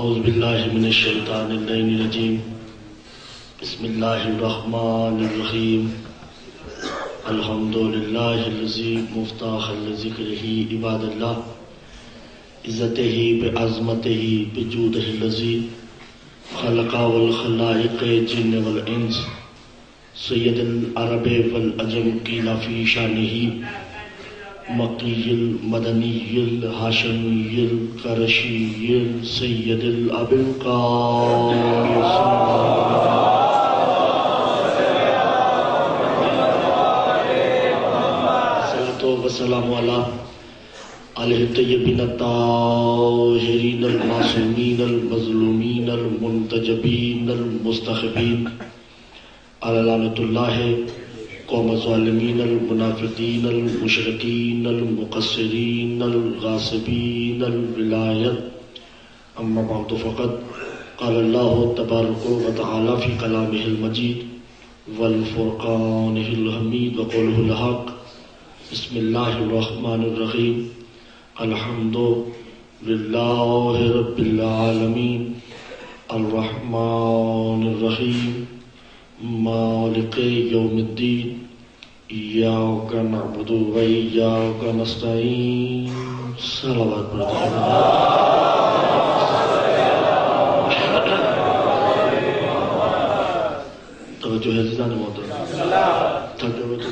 اعوذ باللہ من الشیطان الرجیم بسم اللہ الرحمن الرحیم الحمد للہ الذی مفتاح لذکرہ عباد اللہ عزتہ بعظمتہ بجودہ الذی خلق والخلائق جن والانس سید العرب والعجم قیل فی شانہ مکی المدنی الہاشمی القرشی سید الابقار صلاۃ وسلام علی آلہ الطیبین الطاہرین المعصومین المظلومین المنتجبین المستخبین علی لعنۃ اللہ قوم الظالمین المنافقین المشرکین المقصرین الغاصبین الولایت اما بعد فقد قال اللہ تبارک و تعالی فی کلامہ المجید والفرقانہ الحمید وقولہ الحق بسم اللہ الرحمن الرحیم الحمد للہ رب العالمین الرحمن الرحیم مالک یوم الدین ایاک نعبد و ایاک نستعین صلوات پڑھتے ہیں توجہ ہے عزیزان محترم تھکے ہوئے تو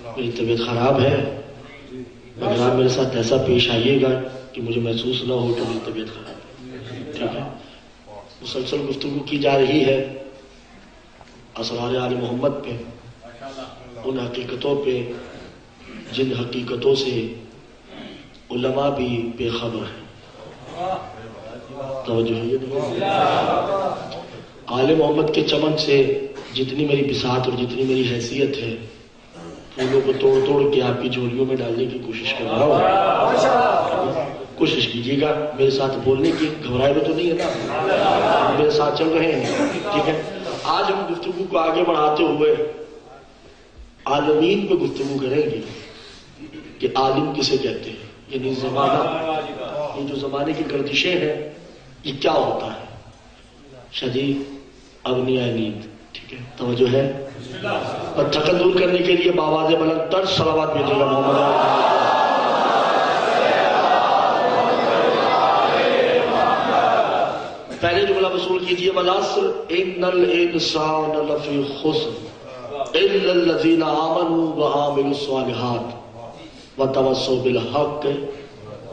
میری طبیعت خراب ہے مگر آپ میرے ساتھ ایسا پیش آئیے گا کہ مجھے محسوس نہ ہو کہ میری طبیعت خراب ہے ٹھیک ہے مسلسل گفتگو کی جا رہی ہے اسرار آل محمد پہ ان حقیقتوں پہ جن حقیقتوں سے علماء بھی بے خبر ہیں توجہ ہے نہیں آل محمد کے چمن سے جتنی میری بساط اور جتنی میری حیثیت ہے پھولوں کو توڑ توڑ کے آپ کی جھولیوں میں ڈالنے کی کوشش کر رہا ہوں کوشش کیجیے گا میرے ساتھ بولنے کی گھبرائے میں تو نہیں ہے نا میرے ساتھ چل رہے ہیں ٹھیک ہے آج ہم گفتگو کو آگے بڑھاتے ہوئے عالمین پہ گفتگو کریں گے کہ عالم کسے کہتے ہیں یعنی زمانہ یہ جو زمانے کی گردشیں ہیں یہ کیا ہوتا ہے شدید اغنیاء نیند ٹھیک ہے توجہ ہے اور تھکن دور کرنے کے لیے باواز بلند تر صلوات بھیجے گا محمد پہلے جملہ وصول کیجئے والعصر ان الانسان لفی خسر الا الذین آمنوا وعملوا الصالحات وتواصوا بالحق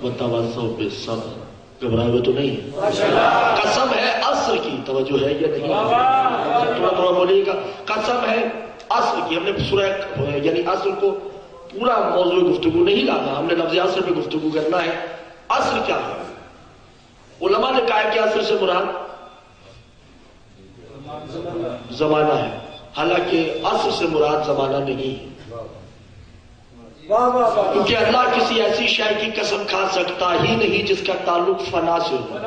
وتواصوا بالصبر گھبرائے ہوئے تو نہیں قسم ہے عصر کی توجہ ہے یا نہیں تھوڑا تھوڑا بولیے گا قسم ہے عصر کی ہم نے سورہ یعنی عصر کو پورا موضوع گفتگو نہیں لانا ہم نے لفظ عصر پہ گفتگو کرنا ہے عصر کیا ہے علماء نے کہا کہ عصر سے مراد زمانہ ہے حالانکہ عصر سے مراد زمانہ نہیں ہے کیونکہ اللہ کسی ایسی شے کی قسم کھا سکتا ہی نہیں جس کا تعلق فنا سے ہو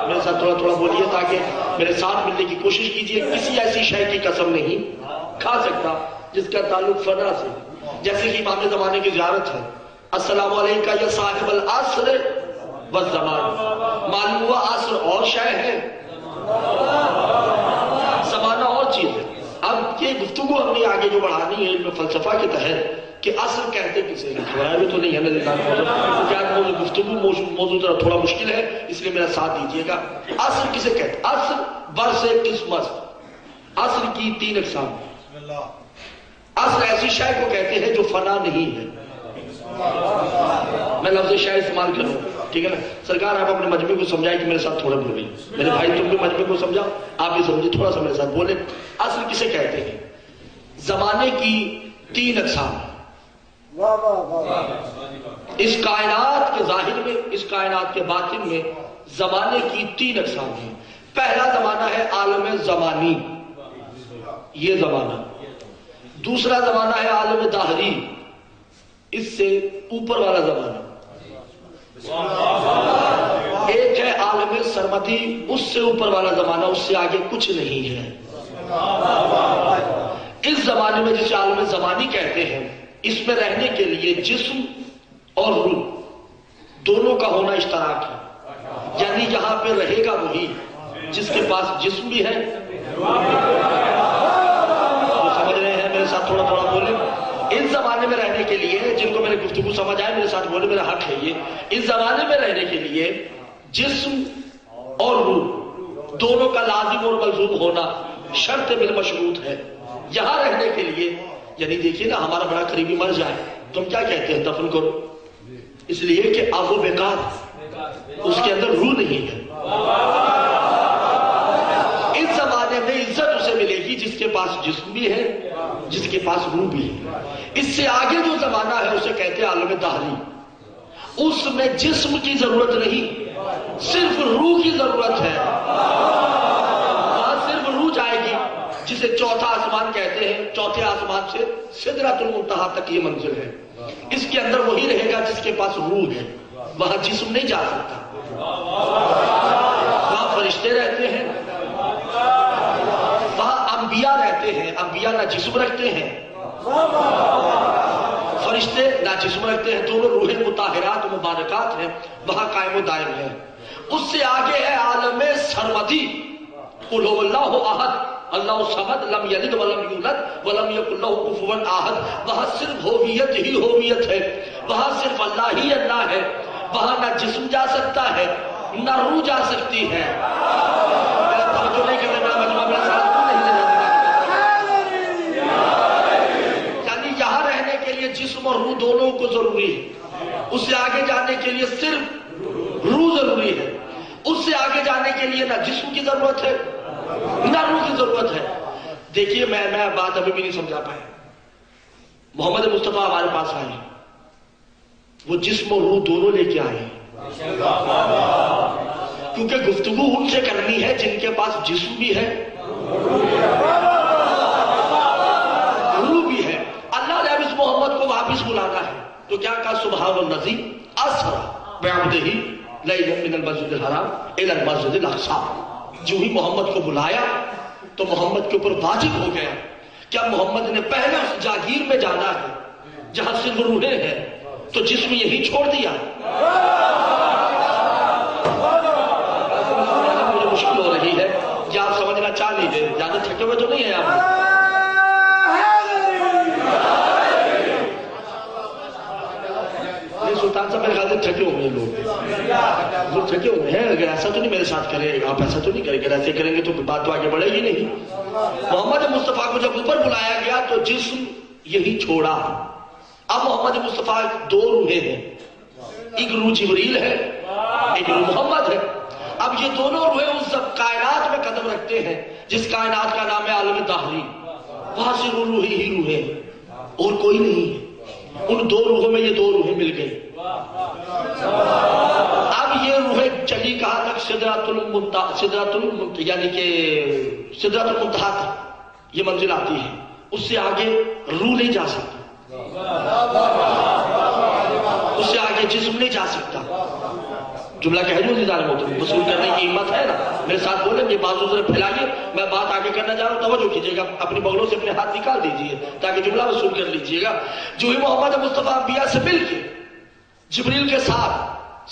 میرے ساتھ تھوڑا تھوڑا بولیے تاکہ میرے ساتھ ملنے کی کوشش کیجیے کسی ایسی شے کی قسم نہیں کھا سکتا جس کا تعلق فنا سے جیسے کہ امام زمانے کی زیارت ہے السلام علیکہ یا صاحب العصر والزمان معلوم ہوا عصر اور شے ہے زمانہ اور چیز ہے اب یہ گفتگو ہم نے آگے جو بڑھانی ہے علم فلسفہ کے تحت کہ عصر کہتے کسے گھبرایا بھی تو نہیں ہے کیا گفتگو موضوع ذرا تھوڑا مشکل ہے اس لیے میرا ساتھ دیجیے گا عصر کسے کہتے عصر برس قسمت عصر کی 3 اقسام عصر ایسی شے کو کہتے ہیں جو فنا نہیں ہے میں لفظ شاعر استعمال کروں ٹھیک ہے نا سرکار آپ اپنے مجمع کو سمجھائیں کہ میرے ساتھ تھوڑا بولیں میرے بھائی تم بھی مجمع کو سمجھا آپ بھی سمجھے تھوڑا سا میرے ساتھ بولیں عصر کسے کہتے ہیں زمانے کی 3 اقسام اس کائنات کے ظاہر میں اس کائنات کے باطن میں زمانے کی 3 اقسام ہیں پہلا زمانہ ہے عالم زمانی یہ زمانہ دوسرا زمانہ ہے عالم دہری اس سے اوپر والا زمانہ ایک ہے عالم سرمدی اس سے اوپر والا زمانہ اس سے آگے کچھ نہیں ہے اس زمانے میں جسے عالم زمانی کہتے ہیں اس میں رہنے کے لیے جسم اور روح دونوں کا ہونا اشتراک ہے، یعنی یہاں پہ رہے گا وہی جس کے پاس جسم بھی ہے. سمجھ رہے ہیں؟ میرے ساتھ تھوڑا تھوڑا بولیں. اس زمانے میں رہنے کے لیے، جن کو میری گفتگو سمجھ آئے میرے ساتھ بولے، میرا حق ہے یہ. اس زمانے میں رہنے کے لیے جسم اور روح دونوں کا لازم اور ملزوم ہونا شرط بالمشروط ہے. یہاں رہنے کے لیے، یعنی دیکھیے نا، ہمارا بڑا قریبی مر جائے تو ہم کیا کہتے ہیں؟ دفن کرو. اس لیے کہ اب وہ بیکار، اس کے اندر روح نہیں ہے. اس زمانے میں عزت اسے ملے گی جس کے پاس جسم بھی ہے، جس کے پاس روح بھی ہے. اس سے آگے جو زمانہ ہے اسے کہتے ہیں عالم دہری. اس میں جسم کی ضرورت نہیں، صرف روح کی ضرورت ہے. وہاں صرف روح جائے گی، جسے چوتھا آسمان کہتے ہیں. چوتھے آسمان سے سدرۃ المنتہا تک یہ منزل ہے. اس کے اندر وہی رہے گا جس کے پاس روح ہے. وہاں جسم نہیں جا سکتا. وہاں فرشتے رہتے ہیں، وہاں انبیاء رہتے ہیں. انبیاء نہ جسم رکھتے ہیں، فرشتے نہ جسم رکھتے ہیں. دونوں روحیں مطہرات و مبارکات ہیں، وہاں قائم و دائم ہے. اس سے آگے ہے عالم سرمدی. قل هو اللہ احد اللہ الصمد لم یلد ولم یولد ولم یکن لہ کفوا احد. وہاں صرف ہویت ہی ہویت ہے، وہاں صرف اللہ ہی اللہ ہے. وہاں نہ جسم جا سکتا ہے نہ روح جا سکتی ہے. میرا توجہ نہیں کرنے والا مجمع میرا ساتھ نہیں دینا. یعنی یہاں رہنے کے لیے جسم اور روح دونوں کو ضروری ہے. اس سے آگے جانے کے لیے صرف روح ضروری ہے. اس سے آگے جانے کے لیے نہ جسم کی ضرورت ہے نہ روح کی ضرورت ہے. دیکھیے میں بات ابھی بھی نہیں سمجھا پایا. محمد مصطفیٰ ہمارے پاس آئے، وہ جسم اور روح دونوں لے کے آئے، کیونکہ گفتگو ان سے کرنی ہے جن کے پاس جسم بھی ہے روح بھی ہے. اللہ نے اب اس محمد کو واپس بلانا ہے تو کیا کہا؟ سبحان الذی اسری بعبدہ لیلا من المسجد الحرام الی المسجد الاقصی. جو ہی محمد کو بلایا تو محمد کے اوپر واجب ہو گیا کیا محمد نے پہلے اس جاگیر میں جانا ہے جہاں صرف روحیں ہیں، تو جسم یہی چھوڑ دیا. مجھے مشکل ہو رہی ہے کہ آپ سمجھنا چاہ لیجیے، زیادہ تھکے ہوئے تو نہیں ہیں آپ؟ سلطان صاحب میرے خیال سے تھکے ہوئے لوگ تھکے ہوئے ہیں. اگر ایسا تو نہیں میرے ساتھ کرے، آپ ایسا تو نہیں کریں گے. ایسے کریں گے تو بات تو آگے بڑھے گی نہیں. محمد مصطفیٰ کو جب اوپر بلایا گیا تو جسم یہی چھوڑا. اب محمد مصطفیٰ دو روحیں ہیں، ایک روح جبریل ہے، ایک روح محمد ہے. اب یہ دونوں روحیں اس کائنات میں قدم رکھتے ہیں جس کائنات کا نام ہے عالم دہری. وہاں سے روح ہی روحیں اور کوئی نہیں ہے. ان دو روحوں میں یہ دو روحیں مل گئی. اب یہ روحیں چلی کہاں تک؟ سدرۃ المنتہا یعنی کہ سدرۃ المنتہا تک یہ منزل آتی ہے. اس سے آگے روح نہیں جا سکتا، اس سے آگے جسم نہیں جا سکتا. جملہ کہہ رہی ہوں دیدار محترم، وصول کرنے کی ہمت ہے نا؟ میرے ساتھ بولیں گے، بازو ذرا پھیلائیے. میں بات آگے کرنا چاہ رہا ہوں، توجہ کیجیے گا. اپنی بغلوں سے اپنے ہاتھ نکال دیجیے تاکہ جملہ وصول کر لیجیے گا. جو ہی محمد مصطفیٰ انبیاء سے مل کے جبریل کے ساتھ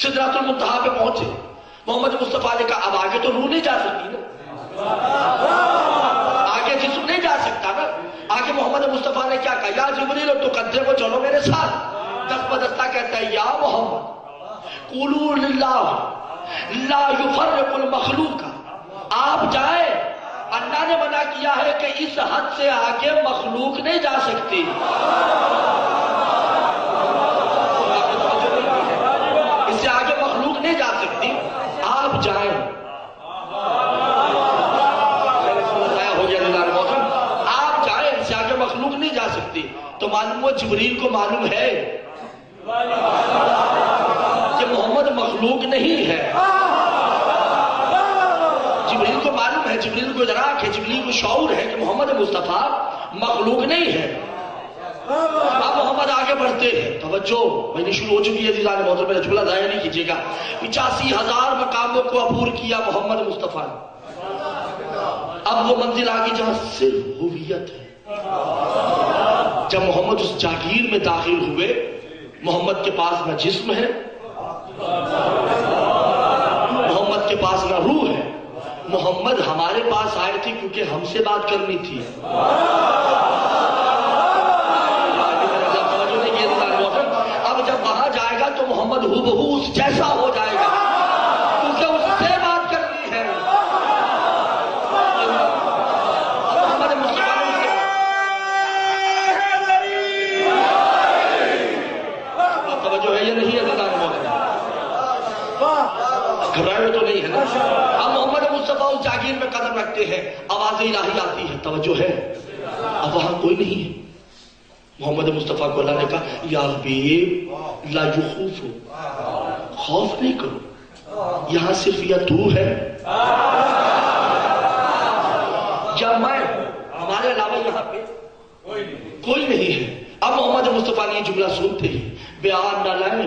سدرۃ المنتہا پہ پہنچے، محمد مصطفیٰ نے کہا اب آگے تو روح نہیں جا سکتی نا، آگے جسم نہیں جا سکتا نا. آگے محمد مصطفیٰ نے کیا کہا؟ یا جبریل تو قدرے کو چلو میرے ساتھ. دست بدستہ کہتا ہے یا محمد قولوا للہ لا یفرق المخلوق. آپ جائیں، اللہ نے منع کیا ہے کہ اس حد سے آگے مخلوق نہیں جا سکتی. اس سے آگے مخلوق نہیں جا سکتی، آپ جائیں. ہو گیا آپ جائیں، اس سے آگے مخلوق نہیں جا سکتی. تو معلوم ہو جبریل کو معلوم ہے کہ محمد مخلوق نہیں ہے. جبریل کو معلوم ہے، جبریل کو ادراک ہے، جبریل کو شعور ہے کہ محمد مصطفیٰ مخلوق نہیں ہے. اب محمد آگے بڑھتے ہیں. توجہ میں نے شروع ہو چکی ہے عزیزان محترم، میرا جملہ ضائع نہیں کیجیے گا. 85,000 مقاموں کو عبور کیا محمد مصطفیٰ نے. اب وہ منزل آگے جہاں صرف ہویت ہے. جب محمد اس جاگیر میں داخل ہوئے، محمد کے پاس نہ جسم ہے محمد کے پاس نہ روح ہے، محمد ہمارے پاس آئے تھے کیونکہ ہم سے بات کرنی تھی۔ اب جب وہاں جائے گا تو محمد ہو بہو اس جیسا ہو جائے گا کیونکہ اس سے بات کرنی ہے۔ توجہ ہے یا نہیں ہے؟ گھبرائے تو نہیں ہے نا؟ اب محمد مصطفیٰ اس جاگیر میں قدم رکھتے ہیں، آواز الہی آتی ہے، توجہ ہے؟ اب وہاں کوئی نہیں ہے۔ محمد مصطفیٰ کو اللہ نے کہا یا حبیب لا یخوفو، خوف نہیں کرو، یہاں صرف یا تو ہے یا میں، ہمارے علاوہ یہاں پہ کوئی نہیں ہے۔ اب محمد مصطفیٰ نے یہ جملہ سنتے ہی بیان نہ لائے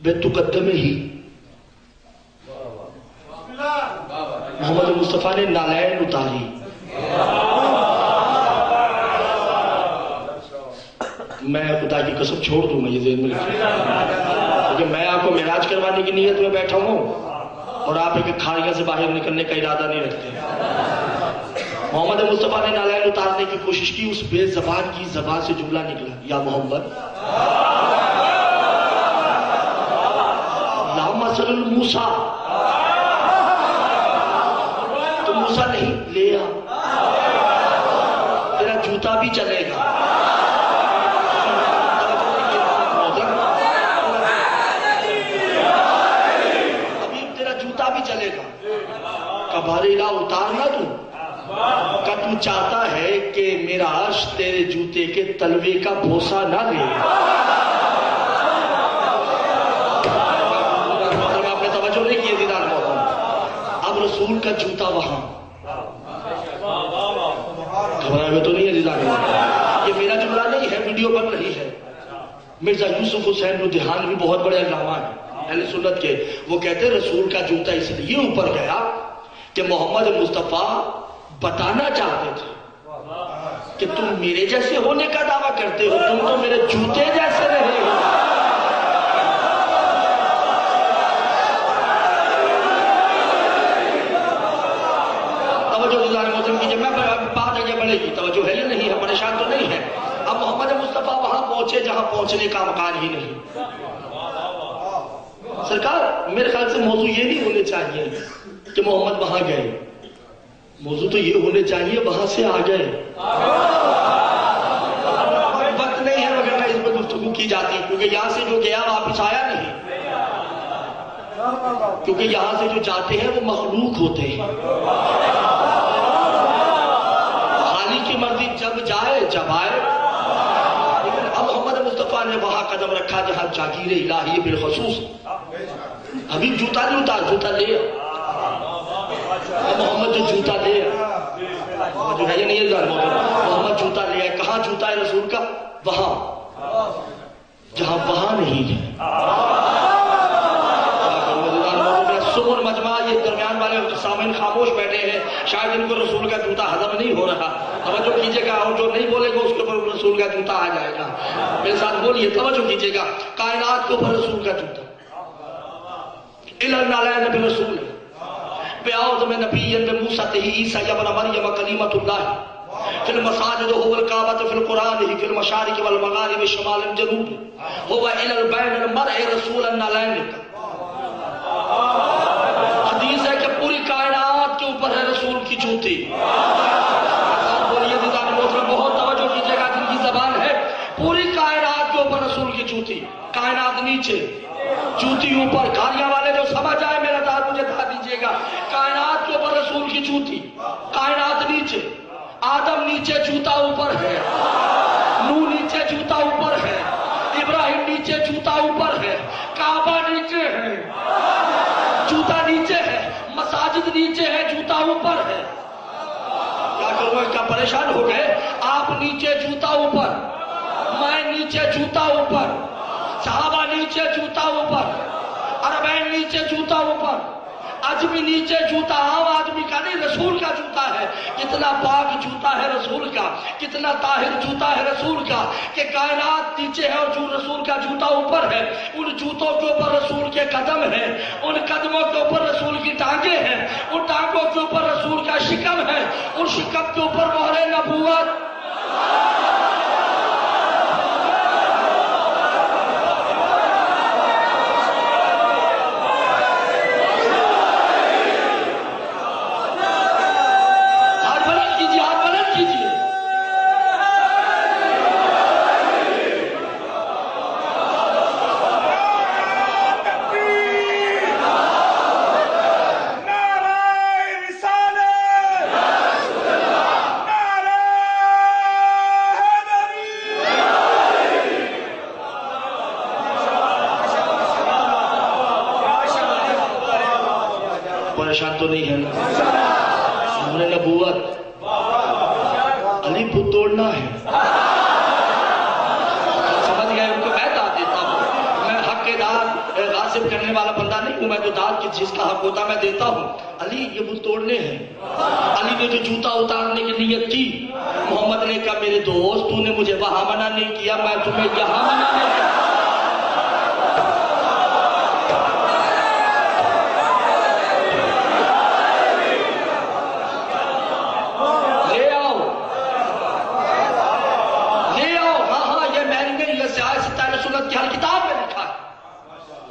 بے تقدم ہی، محمد مصطفیٰ نے نالین اتاری۔ میں خدا کی قسم چھوڑ دوں گا یہ ذہن میں رکھیں، کیونکہ میں آپ کو معراج کروانے کی نیت میں بیٹھا ہوں اور آپ ایک کھاڑیاں سے باہر نکلنے کا ارادہ نہیں رکھتے۔ محمد مصطفیٰ نے نالین اتارنے کی کوشش کی، اس بے زبان کی زبان سے جملہ نکلا یا محمد لا مثل الموسیٰ، تو موسیٰ نہیں لے آ، تیرا جوتا بھی چلے گا۔ ابھی تیرا جوتا بھی چلے گا، کبھاری لا اتارنا تو کہ تو چاہتا ہے کہ میرا عرش تیرے جوتے کے تلوے کا بھوسا نہ لے۔ آپ نے توجہ نہیں کی دیدار محترم، اب رسول کا جوتا وہاں، گھبرائے ہوئے تو نہیں ہے دیدار محترم؟ یہ میرا جملہ نہیں ہے، ویڈیو بن رہی ہے۔ مرزا یوسف حسین ندیہان بھی بہت بڑے علامہ ہیں اہل سنت کے، وہ کہتے ہیں رسول کا جوتا اس لیے اوپر گیا کہ محمد مصطفیٰ بتانا چاہتے تھے کہ تم میرے جیسے ہونے کا دعویٰ کرتے ہو، تم تو میرے جوتے جیسے رہے ہو۔ توجہ دیدار محترم کیجئے، میں بات آگے بڑھے گی، توجہ ہے یا نہیں ہے؟ پریشان تو نہیں ہے؟ اب محمد مصطفیٰ وہاں پہنچے جہاں پہنچنے کا مکان ہی نہیں۔ سرکار میرے خیال سے موضوع یہ نہیں ہونے چاہیے کہ محمد وہاں گئے، موضوع تو یہ ہونے چاہیے وہاں سے آ گئے۔ وقت نہیں ہے مگر اس میں گفتگو کی جاتی، کیونکہ یہاں سے جو گیا واپس آیا نہیں، کیونکہ یہاں سے جو جاتے ہیں وہ مخلوق ہوتے ہیں۔ خالق کی مرضی جب جائے جب آئے، لیکن اب محمد مصطفیٰ نے وہاں قدم رکھا جہاں جاگیر الہی بالخصوص۔ حبیب جوتا نہیں اتار، جوتا لے محمد جو جوتا لے جو ہے یہ نہیں ہے، محمد جوتا لے آئے۔ کہاں جوتا ہے رسول کا؟ وہاں جہاں وہاں نہیں ہے۔ سمر مجمع، یہ درمیان والے سامعین خاموش بیٹھے ہیں، شاید ان کو رسول کا جوتا ہضم نہیں ہو رہا، توجہ کیجئے گا، اور جو نہیں بولے گا اس کے اوپر رسول کا جوتا آ جائے گا۔ میرے ساتھ بولیے، توجہ کیجئے گا، کائنات کے اوپر رسول کا جوتا، النالین نبی رسول بیاؤد میں نبی موسیٰ تہی عیسیٰ ابن مریم کلیمت اللہ فی المساجد هو الکعبۃ فی القرآن فی المشارق والمغارب شمال جنوب هو الی البین المرء رسول النالین۔ حدیث ہے کہ پوری کائنات کے اوپر ہے رسول کی جوتی۔ بولیے دیدار محترم، بہت توجہ کیجئے گا، جن کی زبان ہے پوری کائنات کے اوپر رسول کی جوتی، کائنات نیچے جوتی اوپر۔ گالیاں والے جو سمجھ آئے میرا دار مجھے دھا دیجئے گا، کائنات کے اوپر رسول کی جوتی، کائنات نیچے، آدم نیچے جوتا اوپر ہے، نوح نیچے جوتا اوپر ہے، ابراہیم نیچے جوتا اوپر ہے، کعبہ نیچے ہے جوتا نیچے ہے، مساجد نیچے ہے جوتا اوپر ہے۔ کیا کروں، کیا پریشان ہو گئے؟ آپ نیچے جوتا اوپر، میں نیچے جوتا اوپر، صحابہ نیچے جوتا اوپر، عربین نیچے جوتا اوپر، آدمی نیچے جوتا عام آدمی کا نہیں، رسول کا جوتا ہے، کتنا پاک جوتا ہے رسول کا، کتنا طاہر جوتا ہے رسول کا کہ کائنات نیچے ہے اور جو رسول کا جوتا اوپر ہے، ان جوتوں کے اوپر رسول کے قدم ہیں، ان قدموں کے اوپر رسول کی ٹانگیں ہیں، ان ٹانگوں کے اوپر رسول کا شکم ہے، ان شکم کے اوپر مہر نبوت۔ پریشان تو نہیں ہے نا؟ ہم نے نبوت علی کو توڑنا ہے، سمجھ گئے؟ ان کو میں داد دیتا ہوں، میں حق کے داد غاصب کرنے والا بندہ نہیں ہوں، میں تو داد کی جس کا حق ہوتا میں دیتا ہوں۔ علی یہ بت توڑنے ہیں۔ علی نے جو جوتا اتارنے کی نیت کی، محمد نے کہا میرے دوست تو نے مجھے وہاں منع نہیں کیا، میں تمہیں یہاں منع نہیں کیا۔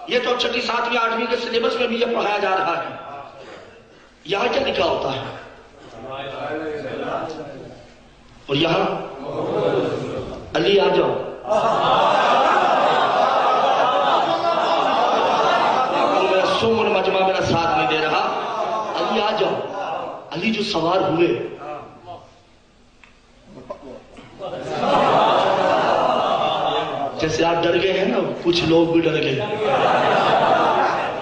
یہ تو 6ٹھی 7ویں 8ویں کے سلیبس میں بھی یہ پڑھایا جا رہا ہے۔ یہاں کیا لکھا ہوتا ہے؟ اور یہاں علی آ جاؤ، میرا سمن مجمع میرا ساتھ نہیں دے رہا، علی آ جاؤ۔ علی جو سوار ہوئے، جیسے آپ ڈر گئے ہیں نا، کچھ لوگ بھی ڈر گئے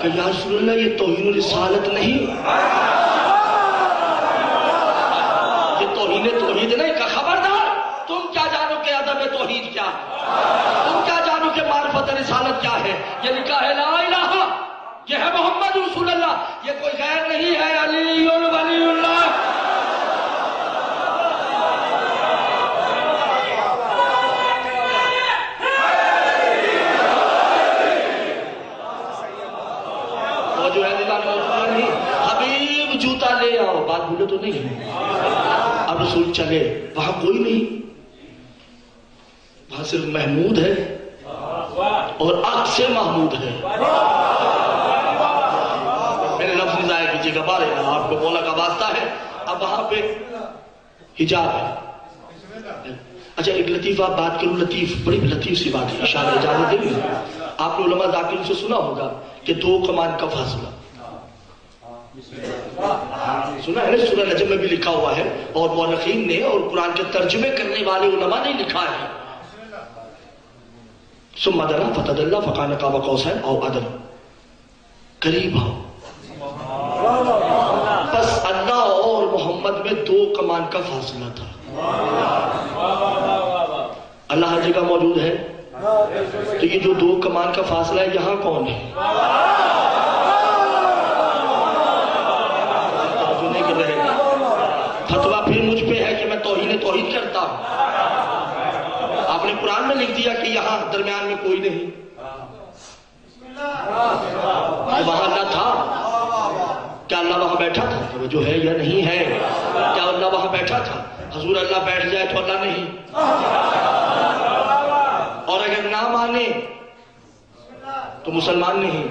کہ یا رسول اللہ یہ توہین رسالت نہیں، یہ توہین توحید نہیں۔ کہ خبردار، تم کیا جانو کہ ادب توحید کیا ہے، تم کیا جانو کہ معرفت رسالت کیا ہے۔ یہ لکھا ہے لا الہ، یہ ہے محمد رسول اللہ، یہ کوئی غیر نہیں ہے، علی ولی اللہ۔ حبیب جوتا لے آؤ، بات بھولے تو نہیں ہے۔ اب رسول چلے، وہاں کوئی نہیں، وہاں صرف محمود ہے اور عکس سے محمود ہے۔ میرے لفظ نہیں ضائع کیجیے گا، بارے آپ کو مولا کا واسطہ ہے۔ اب وہاں پہ حجاب ہے۔ اچھا ایک لطیف آپ بات کروں، لطیف، بڑی لطیف سی بات ہے، اشارہ اجازت دیں گے؟ آپ نے علماء ذاکرین سے سنا ہوگا کہ 2 کمان کا فاصلہ سنا ہے نا، سورہ نجم میں بھی لکھا ہوا ہے، اور مورخین نے اور قرآن کے ترجمے کرنے والے علماء نے لکھا ہے۔ ثم دنا فتدلى فكان قاب قوسين او ادنى، قریب ہو۔ بس اللہ اور محمد میں 2 کمان کا فاصلہ تھا۔ اللہ ہر جگہ موجود ہے، تو یہ جو 2 کمان کا فاصلہ ہے، یہاں کون ہے؟ فتویٰ پھر مجھ پہ ہے کہ میں توہین توحید کرتا ہوں۔ آپ نے قرآن میں لکھ دیا کہ یہاں درمیان میں کوئی نہیں، وہاں اللہ تھا، کیا اللہ وہاں بیٹھا تھا؟ جو ہے یا نہیں ہے؟ کیا اللہ وہاں بیٹھا تھا؟ حضور اللہ بیٹھ جائے تو اللہ نہیں، اور اگر نہ مانے تو مسلمان نہیں۔